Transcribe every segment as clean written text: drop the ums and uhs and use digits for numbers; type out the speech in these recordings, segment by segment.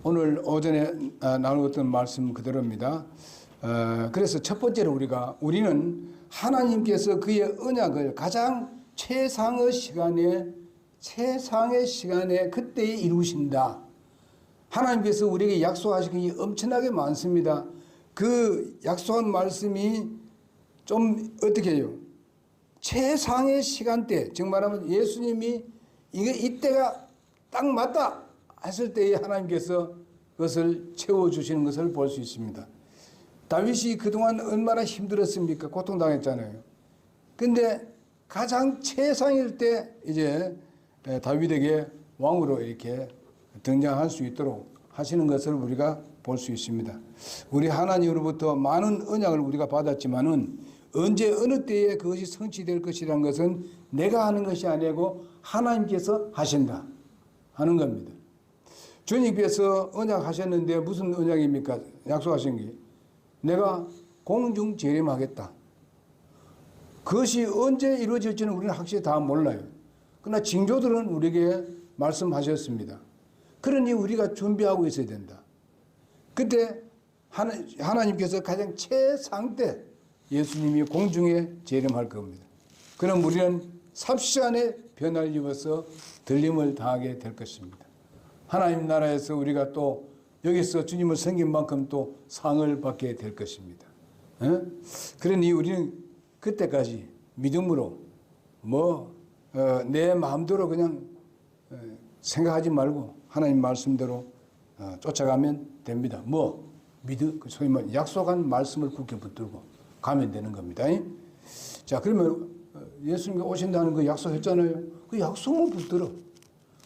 오늘 오전에 나누었던 말씀 그대로입니다. 그래서 첫 번째로 우리는 하나님께서 그의 언약을 가장 최상의 시간에 그때에 이루신다. 하나님께서 우리에게 약속하신 게 엄청나게 많습니다. 그 약속한 말씀이 좀 어떻게 해요? 최상의 시간대, 즉 말하면 예수님이 이때가 딱 맞다 했을 때에 하나님께서 그것을 채워주시는 것을 볼 수 있습니다. 다윗이 그동안 얼마나 힘들었습니까? 고통당했잖아요. 근데 가장 최상일 때 이제 다윗에게 왕으로 이렇게 등장할 수 있도록 하시는 것을 우리가 볼 수 있습니다. 우리 하나님으로부터 많은 언약을 우리가 받았지만은 언제 어느 때에 그것이 성취될 것이라는 것은 내가 하는 것이 아니고 하나님께서 하신다 하는 겁니다. 주님께서 언약하셨는데 무슨 언약입니까? 약속하신 게 내가 공중 재림하겠다. 그것이 언제 이루어질지는 우리는 확실히 다 몰라요. 그러나 징조들은 우리에게 말씀하셨습니다. 그러니 우리가 준비하고 있어야 된다. 그때 하나님께서 가장 최상 때 예수님이 공중에 재림할 겁니다. 그럼 우리는 삽시 안에 변화를 입어서 들림을 당하게 될 것입니다. 하나님 나라에서 우리가 또 여기서 주님을 섬긴 만큼 또 상을 받게 될 것입니다. 그러니 우리는 그때까지 믿음으로 내 마음대로 그냥 생각하지 말고 하나님 말씀대로 쫓아가면 됩니다. 소위 말 약속한 말씀을 굳게 붙들고 가면 되는 겁니다. 자, 그러면 예수님이 오신다는 그 약속했잖아요. 그 약속만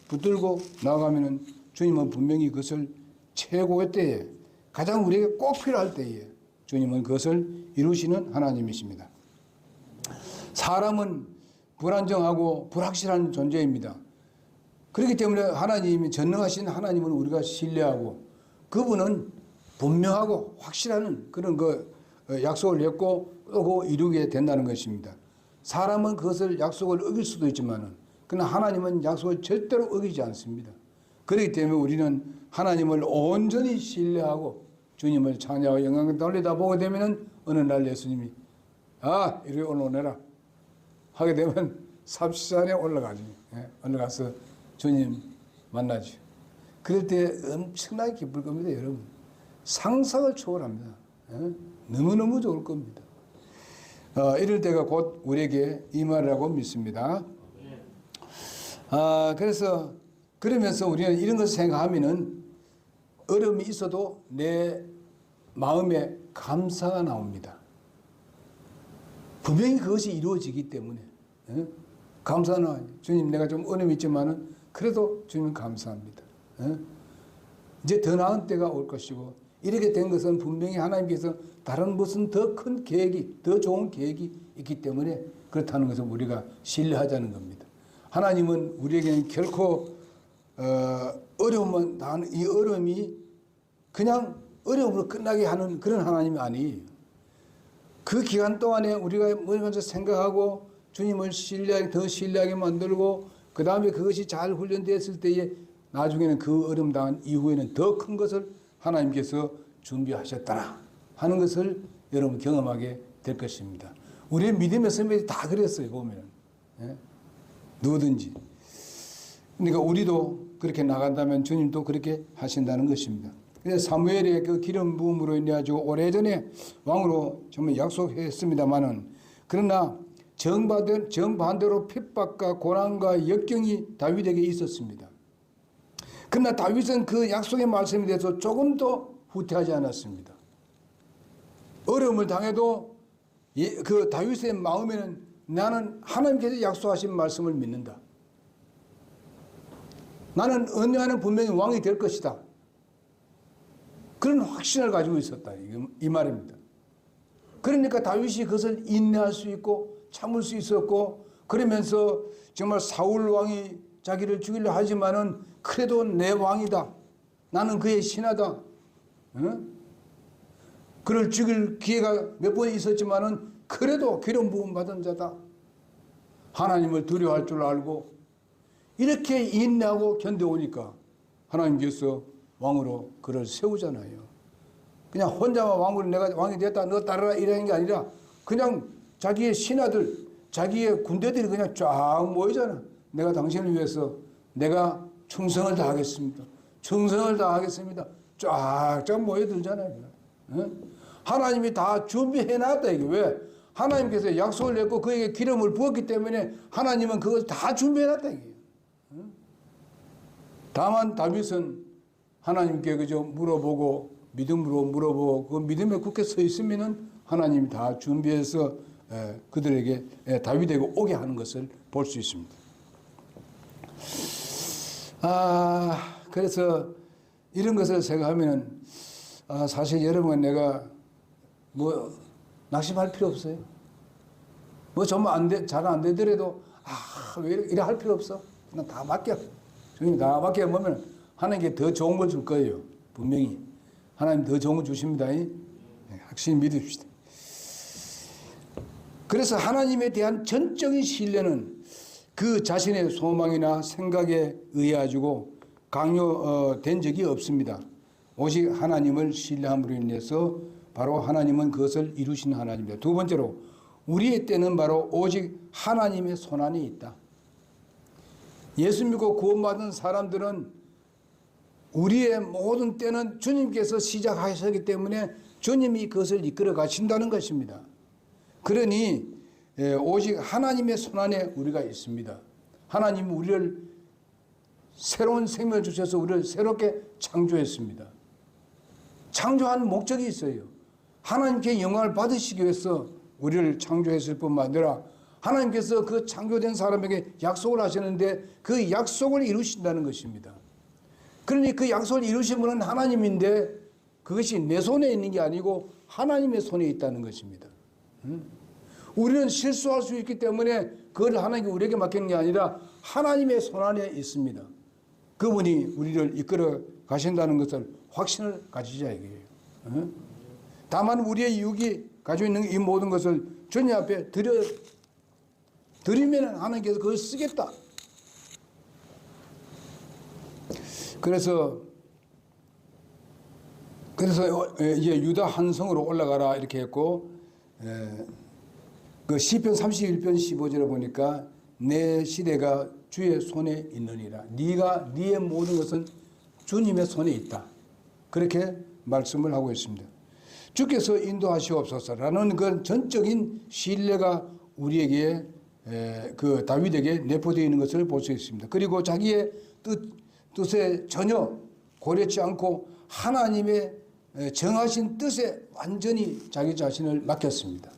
붙들고 나아가면은 주님은 분명히 그것을 최고의 때에 가장 우리에게 꼭 필요할 때에 주님은 그것을 이루시는 하나님이십니다. 사람은 불안정하고 불확실한 존재입니다. 그렇기 때문에 하나님이 전능하신 하나님을 우리가 신뢰하고 그분은 분명하고 확실한 그런 약속을 했고 또 그 이루게 된다는 것입니다. 사람은 그것을 약속을 어길 수도 있지만은 그러나 하나님은 약속을 절대로 어기지 않습니다. 그렇기 때문에 우리는 하나님을 온전히 신뢰하고 주님을 찬양하고 영광을 돌리다 보게 되면은 어느 날 예수님이 이리 올라오너라 하게 되면 삽시산에 올라가죠. 올라가서 주님 만나죠. 그럴 때 엄청나게 기쁠 겁니다, 여러분. 상상을 초월합니다. 너무너무 좋을 겁니다. 이럴 때가 곧 우리에게 임하리라고 믿습니다. 그러면서 우리는 이런 것을 생각하면은 어려움이 있어도 내 마음에 감사가 나옵니다. 분명히 그것이 이루어지기 때문에 감사가 나와요. 주님, 내가 좀 어려움이 있지만은 그래도 주님 감사합니다. 이제 더 나은 때가 올 것이고 이렇게 된 것은 분명히 하나님께서 다른 무슨 더 큰 계획이, 더 좋은 계획이 있기 때문에 그렇다는 것을 우리가 신뢰하자는 겁니다. 하나님은 우리에게는 결코 어려움은 이 어려움이 그냥 어려움으로 끝나게 하는 그런 하나님이 아니에요. 그 기간 동안에 우리가 먼저 생각하고 주님을 더 신뢰하게 만들고 그 다음에 그것이 잘 훈련되었을 때에 나중에는 그 어려움 당한 이후에는 더 큰 것을 하나님께서 준비하셨다라 하는 것을 여러분 경험하게 될 것입니다. 우리의 믿음의 선배들이 다 그랬어요, 보면은. 누구든지. 그러니까 우리도 그렇게 나간다면 주님도 그렇게 하신다는 것입니다. 그래서 사무엘의 그 기름 부음으로 인해 가지고 오래전에 왕으로 정말 약속했습니다만은 그러나 정반대로 핍박과 고난과 역경이 다윗에게 있었습니다. 그러나 다윗은 그 약속의 말씀에 대해서 조금도 후퇴하지 않았습니다. 어려움을 당해도 그 다윗의 마음에는 나는 하나님께서 약속하신 말씀을 믿는다. 나는 언젠가는 분명히 왕이 될 것이다. 그런 확신을 가지고 있었다. 이 말입니다. 그러니까 다윗이 그것을 인내할 수 있고 참을 수 있었고 그러면서 정말 사울 왕이 자기를 죽이려 하지만은 그래도 내 왕이다. 나는 그의 신하다. 그를 죽일 기회가 몇 번 있었지만은 그래도 기름 부음 받은 자다. 하나님을 두려워할 줄 알고 이렇게 인내하고 견뎌오니까 하나님께서 왕으로 그를 세우잖아요. 그냥 혼자만 왕으로 내가 왕이 됐다 너 따르라 이러는 게 아니라 그냥 자기의 신하들 자기의 군대들이 그냥 쫙 모이잖아. 내가 당신을 위해서 내가 충성을 다하겠습니다. 충성을 다하겠습니다. 쫙쫙 모여들잖아요. 하나님이 다 준비해놨다 이게. 왜? 하나님께서 약속을 냈고 그에게 기름을 부었기 때문에 하나님은 그걸 다 준비해놨다 이게. 다만 다윗은 하나님께 그저 물어보고 믿음으로 물어보고 그 믿음에 굳게 서 있으면은 하나님이 다 준비해서 그들에게 다윗에게 오게 하는 것을 볼 수 있습니다. 그래서 이런 것을 생각하면은 사실 여러분 내가 뭐 낙심할 필요 없어요. 뭐 정말 잘 안 되더라도 왜 이래 할 필요 없어. 그냥 다 맡겨. 주님 다 맡겨 보면 하나님께 더 좋은 걸 줄 거예요. 분명히 하나님 더 좋은 걸 주십니다. 확실히 믿읍시다. 그래서 하나님에 대한 전적인 신뢰는 그 자신의 소망이나 생각에 의해 가지고 강요된 적이 없습니다. 오직 하나님을 신뢰함으로 인해서 바로 하나님은 그것을 이루시는 하나님입니다. 두 번째로 우리의 때는 바로 오직 하나님의 손안에 있다. 예수 믿고 구원받은 사람들은 우리의 모든 때는 주님께서 시작하셨기 때문에 주님이 그것을 이끌어 가신다는 것입니다. 그러니 오직 하나님의 손안에 우리가 있습니다. 하나님이 우리를 새로운 생명을 주셔서 우리를 새롭게 창조했습니다. 창조한 목적이 있어요. 하나님께 영광을 받으시기 위해서 우리를 창조했을 뿐만 아니라 하나님께서 그 창조된 사람에게 약속을 하셨는데 그 약속을 이루신다는 것입니다. 그러니 그 약속을 이루신 분은 하나님인데 그것이 내 손에 있는 게 아니고 하나님의 손에 있다는 것입니다. 우리는 실수할 수 있기 때문에 그걸 하나님께 우리에게 맡기는 게 아니라 하나님의 손안에 있습니다. 그분이 우리를 이끌어 가신다는 것을 확신을 가지자 이거예요. 다만 우리의 육이 가지고 있는 이 모든 것을 주님 앞에 드리면 하나님께서 그걸 쓰겠다. 그래서 이제 유다 한 성으로 올라가라 이렇게 했고 그 시편 31편 15절에 보니까 내 시대가 주의 손에 있느니라. 네의 모든 것은 주님의 손에 있다. 그렇게 말씀을 하고 있습니다. 주께서 인도하시옵소서라는 그 전적인 신뢰가 우리에게 그 다윗에게 내포되어 있는 것을 볼 수 있습니다. 그리고 자기의 뜻에 전혀 고려치 않고 하나님의 정하신 뜻에 완전히 자기 자신을 맡겼습니다.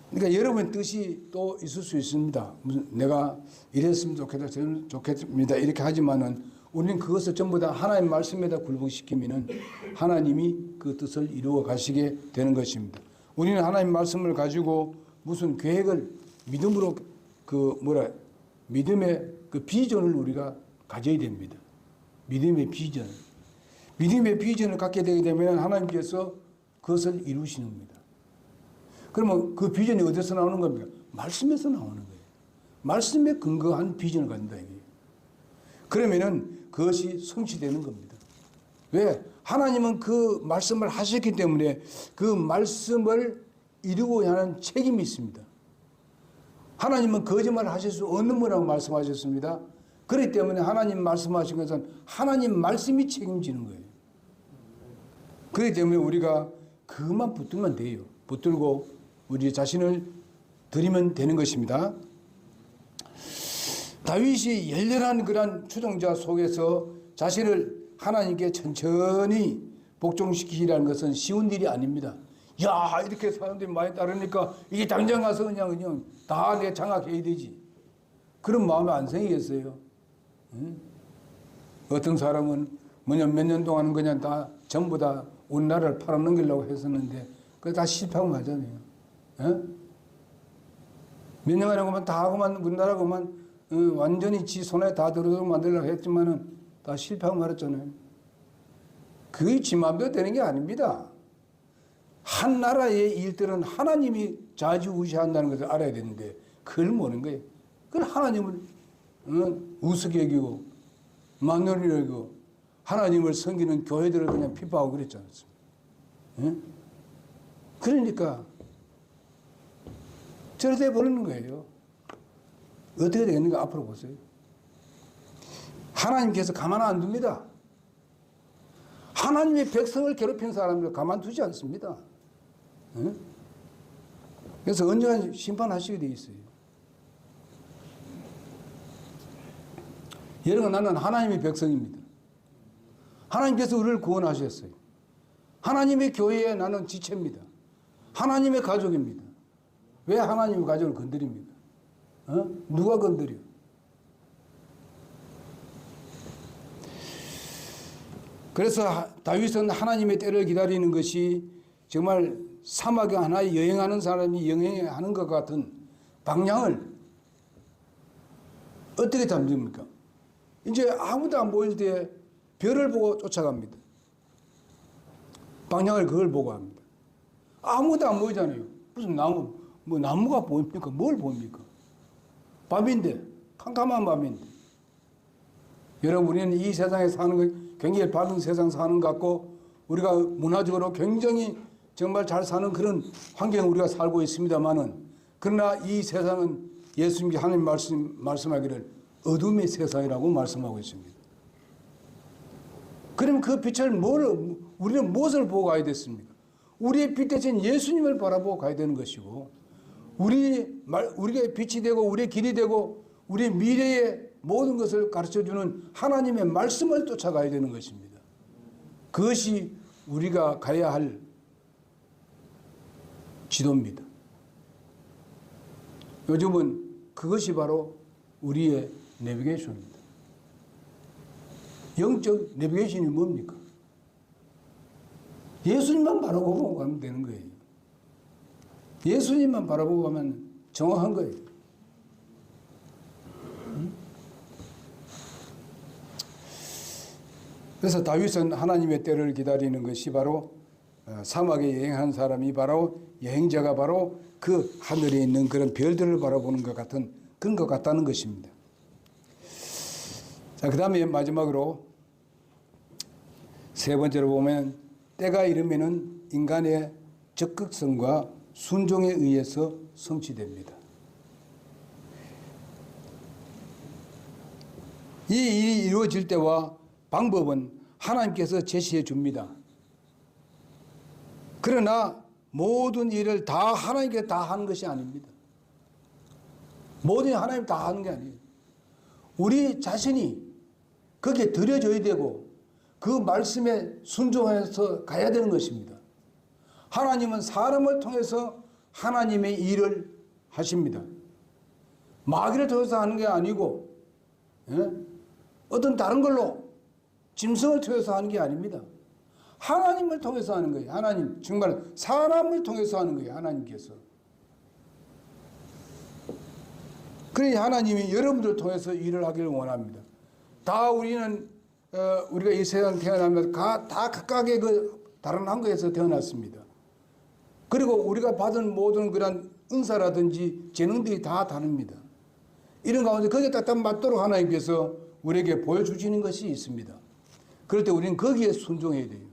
그러니까 여러분의 뜻이 또 있을 수 있습니다. 내가 이랬으면 좋겠다, 저는 좋겠습니다. 이렇게 하지만은 우리는 그것을 전부 다 하나님 말씀에다 굴복시키면은 하나님이 그 뜻을 이루어 가시게 되는 것입니다. 우리는 하나님 말씀을 가지고 무슨 계획을 믿음으로 믿음의 그 비전을 우리가 가져야 됩니다. 믿음의 비전. 믿음의 비전을 갖게 되게 되면 하나님께서 그것을 이루시는 겁니다. 그러면 그 비전이 어디서 나오는 겁니까? 말씀에서 나오는 거예요. 말씀에 근거한 비전을 갖는다 이게. 그러면은 그것이 성취되는 겁니다. 왜? 하나님은 그 말씀을 하셨기 때문에 그 말씀을 이루고자 하는 책임이 있습니다. 하나님은 거짓말을 하실 수 없는 분이라고 말씀하셨습니다. 그렇기 때문에 하나님 말씀하신 것은 하나님 말씀이 책임지는 거예요. 그렇기 때문에 우리가 그것만 붙들면 돼요. 붙들고 우리 자신을 드리면 되는 것입니다. 다윗이 열렬한 그런 추종자 속에서 자신을 하나님께 천천히 복종시키라는 것은 쉬운 일이 아닙니다. 야, 이렇게 사람들이 많이 따르니까 이게 당장 가서 그냥 다 내 장악해야 되지. 그런 마음이 안 생기겠어요. 응? 어떤 사람은 몇 년 동안 그냥 다 전부 다 우리나라를 팔아넘기려고 했었는데 그게 다 실패하고 마잖아요. 몇 년간 하고만 다 하고만 우리나라고만 완전히 지 손에 다 들어오도록 만들려고 했지만은 다 실패하고 말았잖아요. 그게 지 마음대로 되는 게 아닙니다. 한 나라의 일들은 하나님이 좌지우지한다는 것을 알아야 되는데 그걸 모르는 거예요. 그걸 하나님을 우습게 여기고 만연히 여기고 하나님을 섬기는 교회들을 그냥 핍박하고 그랬지 않습니까? 예? 그러니까 저렇게 버리는 거예요. 어떻게 되겠는가 앞으로 보세요. 하나님께서 가만 안 둡니다. 하나님의 백성을 괴롭힌 사람들 가만두지 않습니다. 예? 그래서 언젠가 심판하시게 돼 있어요. 여러분, 나는 하나님의 백성입니다. 하나님께서 우리를 구원하셨어요. 하나님의 교회에 나는 지체입니다. 하나님의 가족입니다. 왜 하나님의 가족을 건드립니까? 누가 건드려? 그래서 다윗은 하나님의 때를 기다리는 것이 정말 사막에 하나의 여행하는 사람이 여행하는 것 같은 방향을 어떻게 잡습니까? 이제 아무도 안 보일 때 별을 보고 쫓아갑니다. 방향을 그걸 보고 합니다. 아무도 안 보이잖아요. 무슨 나무, 뭐 나무가 보입니까? 뭘 보입니까? 밤인데, 캄캄한 밤인데. 여러분, 우리는 이 세상에 사는 거 굉장히 밝은 세상 사는 것 같고, 우리가 문화적으로 굉장히 정말 잘 사는 그런 환경에 우리가 살고 있습니다만은, 그러나 이 세상은 예수님이 하나님 말씀하기를 어둠의 세상이라고 말씀하고 있습니다. 그럼 그 빛을 우리는 무엇을 보고 가야 됐습니까? 우리의 빛 대신 예수님을 바라보고 가야 되는 것이고, 우리가 빛이 되고, 우리의 길이 되고, 우리의 미래의 모든 것을 가르쳐주는 하나님의 말씀을 쫓아가야 되는 것입니다. 그것이 우리가 가야 할 지도입니다. 요즘은 그것이 바로 우리의 내비게이션입니다. 영적 내비게이션이 뭡니까? 예수님만 바라보고 가면 되는 거예요. 예수님만 바라보고 가면 정확한 거예요. 그래서 다윗은 하나님의 때를 기다리는 것이 바로 사막에 여행한 사람이 바로 여행자가 바로 그 하늘에 있는 그런 별들을 바라보는 것 같은 그런 것 같다는 것입니다. 자, 그 다음에 마지막으로 세 번째로 보면 때가 이르면은 인간의 적극성과 순종에 의해서 성취됩니다. 이 일이 이루어질 때와 방법은 하나님께서 제시해 줍니다. 그러나 모든 일을 다 하나님께 다 하는 것이 아닙니다. 모든 일 하나님 다 하는 게 아니에요. 우리 자신이 거기에 들여져야 되고 그 말씀에 순종해서 가야 되는 것입니다. 하나님은 사람을 통해서 하나님의 일을 하십니다. 마귀를 통해서 하는 게 아니고 어떤 다른 걸로 짐승을 통해서 하는 게 아닙니다. 하나님을 통해서 하는 거예요. 하나님, 정말 사람을 통해서 하는 거예요. 하나님께서. 그러니 하나님이 여러분들을 통해서 일을 하기를 원합니다. 다 우리는 우리가 이 세상 태어나면 다 각각의 그 다른 한국에서 태어났습니다. 그리고 우리가 받은 모든 그런 은사라든지 재능들이 다 다릅니다. 이런 가운데 거기에 딱 맞도록 하나님께서 우리에게 보여주시는 것이 있습니다. 그럴 때 우리는 거기에 순종해야 돼요.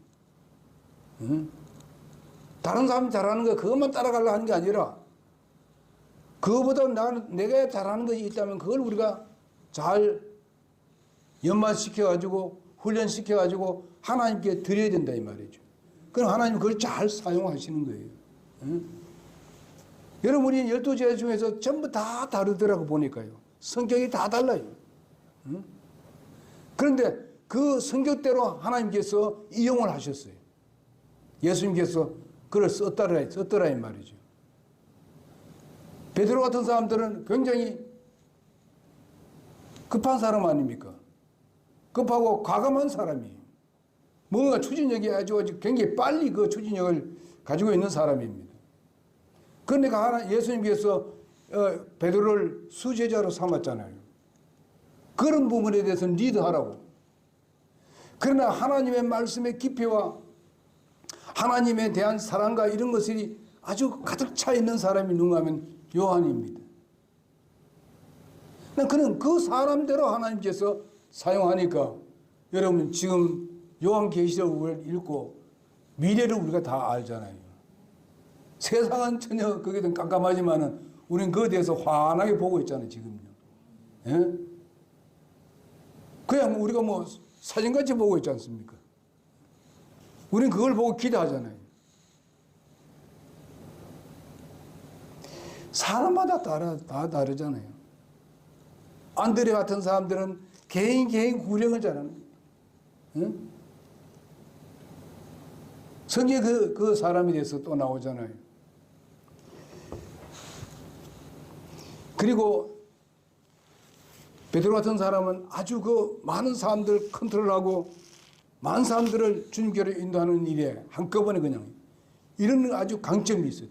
다른 사람이 잘하는 거 그것만 따라가려고 하는 게 아니라 그거보다 내가 잘하는 것이 있다면 그걸 우리가 잘 연마시켜가지고 훈련시켜가지고 하나님께 드려야 된다 이 말이죠. 그럼 하나님 그걸 잘 사용하시는 거예요. 여러분 우리 12제자 중에서 전부 다 다르더라고 보니까요. 성격이 다 달라요. 그런데 그 성격대로 하나님께서 이용을 하셨어요. 예수님께서 그걸 썼더라 이 말이죠. 베드로 같은 사람들은 굉장히 급한 사람 아닙니까? 급하고 과감한 사람이에요. 뭔가 추진력이 아주 굉장히 빨리 그 추진력을 가지고 있는 사람입니다. 그러니까 예수님께서 베드로를 수제자로 삼았잖아요. 그런 부분에 대해서는 리드하라고. 그러나 하나님의 말씀의 깊이와 하나님에 대한 사랑과 이런 것이 아주 가득 차 있는 사람이 누가 하면 요한입니다. 그는 그 사람대로 하나님께서 사용하니까 여러분 지금 요한계시록을 읽고 미래를 우리가 다 알잖아요. 세상은 전혀 거기에 깜깜하지만은 우리는 그에 대해서 환하게 보고 있잖아요, 지금요. 예? 그냥 우리가 뭐 사진같이 보고 있지 않습니까? 우리는 그걸 보고 기대하잖아요. 사람마다 다 다르잖아요. 안드레 같은 사람들은 개인 구령을 잘하는 거예요. 예? 성경에 그 사람에 대해서 또 나오잖아요. 그리고 베드로 같은 사람은 아주 그 많은 사람들을 컨트롤하고 많은 사람들을 주님께로 인도하는 일에 한꺼번에 그냥 이런 아주 강점이 있어요.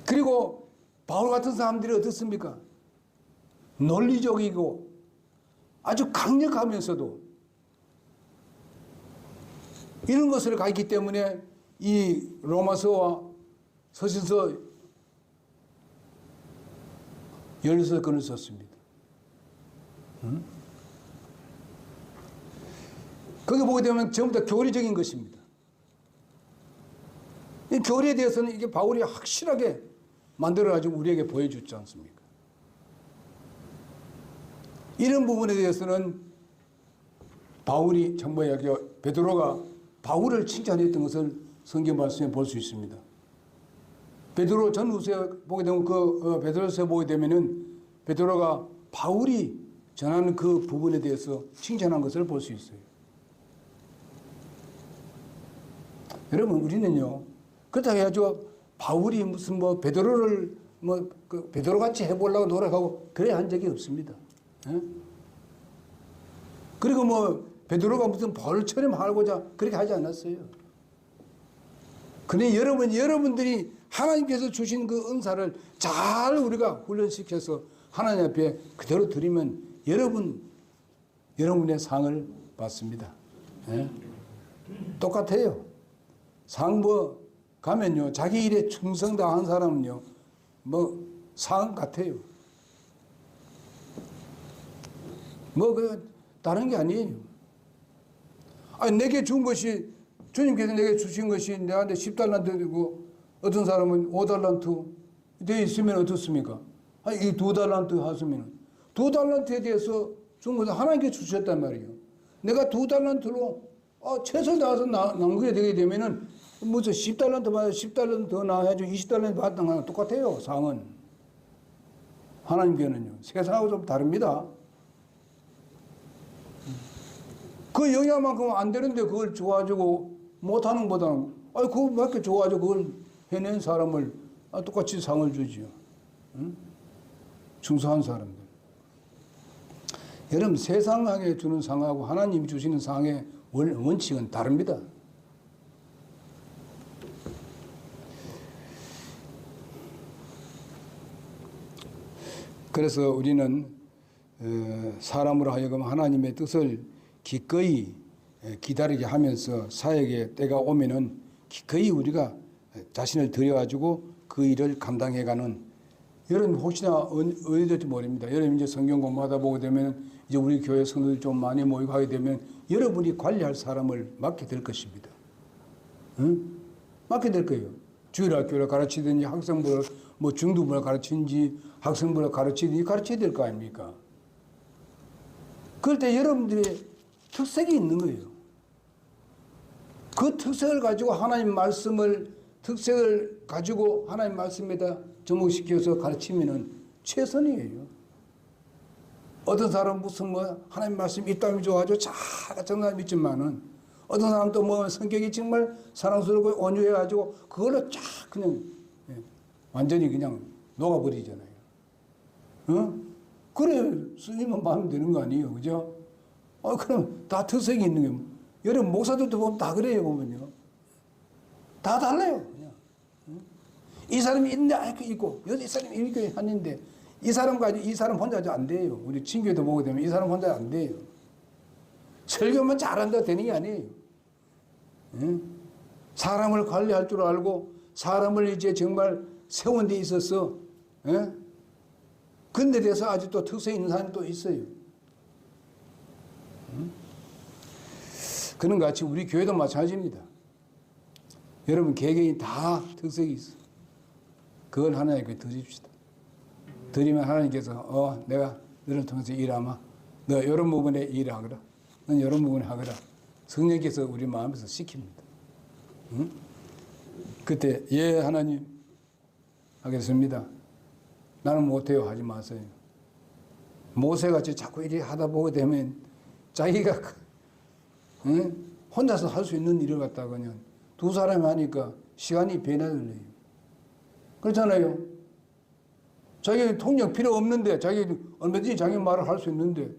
그리고 바울 같은 사람들이 어떻습니까? 논리적이고 아주 강력하면서도 이런 것을 가졌기 때문에 이 로마서와 서신서 16권을 썼습니다. 거기 보게 되면 전부 다 교리적인 것입니다. 이 교리에 대해서는 이게 바울이 확실하게 만들어가지고 우리에게 보여주지 않습니까? 이런 부분에 대해서는 바울이 베드로가 바울을 칭찬했던 것을 성경 말씀에 볼 수 있습니다. 베드로 전후서에 보게 되면 베드로서에 보게 되면은 베드로가 바울이 전하는 그 부분에 대해서 칭찬한 것을 볼 수 있어요. 여러분 우리는요 그렇다고 해가지고 바울이 무슨 베드로를 베드로 같이 해보려고 노력하고 그래 한 적이 없습니다. 예? 그리고 베드로가 무슨 바울처럼 하고자 그렇게 하지 않았어요. 그런데 여러분들이 하나님께서 주신 그 은사를 잘 우리가 훈련시켜서 하나님 앞에 그대로 드리면 여러분의 상을 받습니다. 예? 똑같아요. 상 가면요 자기 일에 충성다한 사람은요 상 같아요. 다른 게 아니에요. 아니 내게 준 것이 주님께서 내게 주신 것이 내한테 10달란트이고 어떤 사람은 5달란트 되어 있으면 어떻습니까? 아니 이 2달란트 하시면 2달란트에 대해서 준 것은 하나님께 주셨단 말이에요. 내가 2달란트로 최선을 다해서 남기게 되게 되면은 무슨 10달란트 받아 10달란트 더 나와야지 20달란트 받던 거랑 똑같아요. 상은 하나님께는요 세상하고 좀 다릅니다. 그 영향만큼 안 되는데 그걸 좋아지고 못하는 것보다는 그거밖에 좋아지고 그걸 해낸 사람을 똑같이 상을 주지요. 응? 충성한 사람들. 여러분 세상에 주는 상하고 하나님이 주시는 상의 원칙은 다릅니다. 그래서 우리는 사람으로 하여금 하나님의 뜻을 기꺼이 기다리게 하면서 사역의 때가 오면은 기꺼이 우리가 자신을 들여가지고 그 일을 감당해가는 여러분 혹시나 어디 될지 모릅니다. 여러분 이제 성경 공부하다 보게 되면 이제 우리 교회 성도들 좀 많이 모이고 하게 되면 여러분이 관리할 사람을 맡게 될 것입니다. 응? 맡게 될 거예요. 주일학교를 가르치든지 학생부를 중등부를 가르치든지 학생부를 가르치든지 가르쳐야 될 거 아닙니까? 그럴 때 여러분들의 특색이 있는 거예요. 그 특색을 가지고 하나님 말씀에다 접목시켜서 가르치면은 최선이에요. 어떤 사람은 무슨 하나님 말씀 입담이 좋아가지고 잘 정말 믿지만은 어떤 사람은 또 성격이 정말 사랑스럽고 온유해가지고 그걸로 쫙 그냥 완전히 그냥 녹아버리잖아요. 그래 스님은 마음에 드는 거 아니에요, 그죠? 그럼 다 특색이 있는 게 여러분 목사들도 보면 다 그래요, 보면요. 다 달라요, 그냥. 이 사람이 있는데 있고 이 사람이 이렇게 하는데 이 사람 혼자 안 돼요. 우리 친교도 보게 되면 이 사람 혼자 안 돼요. 설교만 잘한다 되는 게 아니에요. 사람을 관리할 줄 알고 사람을 이제 정말 세운 데 있어서 근데 대해서 아주 또 특색 있는 사람이 또 있어요. 그런 것 같이 우리 교회도 마찬가지입니다. 여러분 개개인 다 특색이 있어. 그걸 하나님께 드립시다. 드리면 하나님께서 내가 너를 통해서 일하마. 너 이런 부분에 일하거라. 넌 이런 부분에 하거라. 성령께서 우리 마음에서 시킵니다. 응? 그때 예 하나님 하겠습니다. 나는 못해요 하지 마세요. 모세같이 자꾸 이리 하다 보게 되면 자기가 혼자서 할 수 있는 일을 갖다가 그냥 두 사람이 하니까 시간이 배나 걸려요. 그렇잖아요. 자기 통역 필요 없는데 자기 얼마든지 자기 말을 할 수 있는데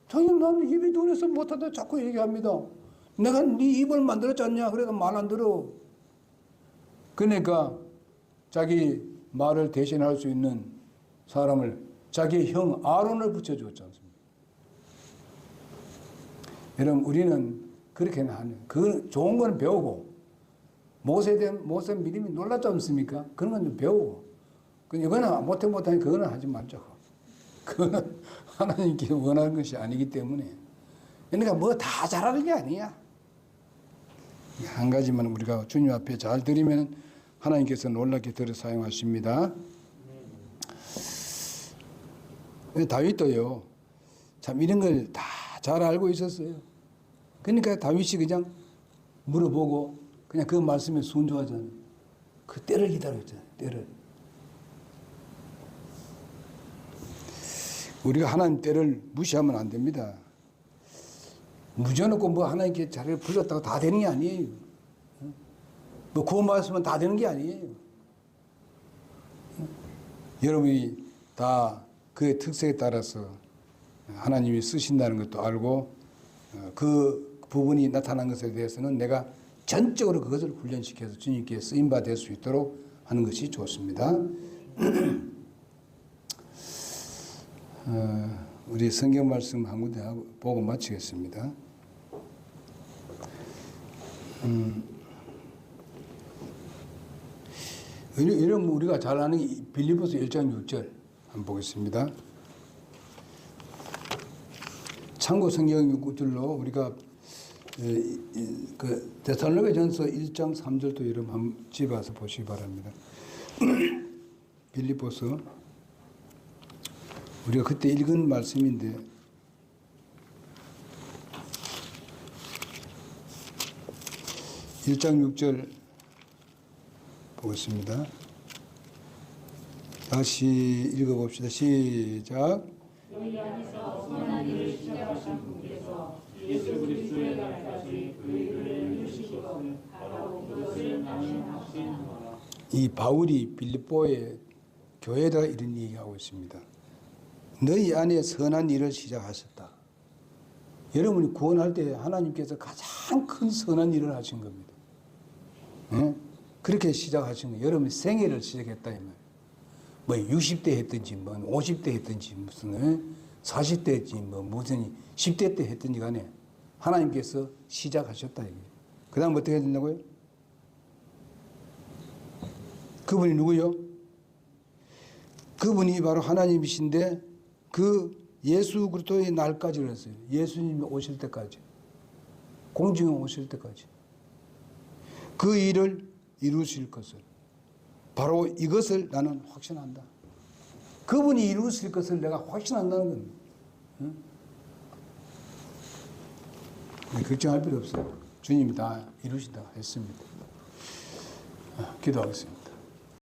자기 나는 입이 둔해서 못하다 자꾸 얘기합니다. 내가 네 입을 만들었지 않냐 그래도 말 안 들어. 그러니까 자기 말을 대신할 수 있는 사람을 자기 형 아론을 붙여주었지 않습니까? 여러분 우리는 그렇게는 안 해요. 그 좋은 건 배우고 모세 믿음이 놀랐지 않습니까? 그런 건 좀 배우고 이거는 못하니 그거는 하지 말자고. 그거는 하나님께 원하는 것이 아니기 때문에 그러니까 뭐 다 잘하는 게 아니야. 한 가지만 우리가 주님 앞에 잘 드리면 하나님께서 놀랍게 들어 사용하십니다. 다윗도요 참 이런 걸 다 잘 알고 있었어요. 그러니까 다윗이 그냥 물어보고 그냥 그 말씀에 순종하잖아요. 그 때를 기다렸잖아요. 때를. 우리가 하나님 때를 무시하면 안 됩니다. 무지해놓고 뭐 하나님께 자리를 불렀다고 다 되는 게 아니에요. 뭐 구원 받았으면 다 되는 게 아니에요. 여러분이 다 그의 특색에 따라서 하나님이 쓰신다는 것도 알고 그 부분이 나타난 것에 대해서는 내가 전적으로 그것을 훈련시켜서 주님께 쓰임받아 될 수 있도록 하는 것이 좋습니다. 우리 성경 말씀 한 군데 보고 마치겠습니다. 이런 우리가 잘 아는 빌립보서 1장 6절 한번 보겠습니다. 참고 성경 구절로 우리가 그 데살로니가전서 1장 3절도 여러분 한번 집에 와서 보시기 바랍니다. 빌립보서 우리가 그때 읽은 말씀인데 (1장 6절) 보겠습니다. 다시 읽어봅시다. 시작. 너희 안에서 선한 일을 시작하신 분께서 예수 그리스도의 날까지 그 일을 이루시고 바로 그것을 말씀하시노라. 이 바울이 빌립보의 교회에다 이런 얘기하고 있습니다. 너희 안에 선한 일을 시작하셨다. 여러분이 구원할 때 하나님께서 가장 큰 선한 일을 하신 겁니다. 네? 그렇게 시작하신 거예요. 여러분이 생애를 시작했다 이 말이에요. 뭐 60대 했든지 뭐 50대 했든지 무슨 40대 했지 뭐 무슨 10대 때 했든지 간에 하나님께서 시작하셨다 이거예요. 그 다음 어떻게 해야 된다고요? 그분이 누구요? 그분이 바로 하나님이신데 그 예수 그리스도의 날까지 그랬어요. 예수님이 오실 때까지. 공중에 오실 때까지. 그 일을 이루실 것을. 바로 이것을 나는 확신한다. 그분이 이루실 것을 내가 확신한다는 겁니다. 응? 걱정할 필요 없어요. 주님이 다 이루신다고 했습니다. 기도하겠습니다.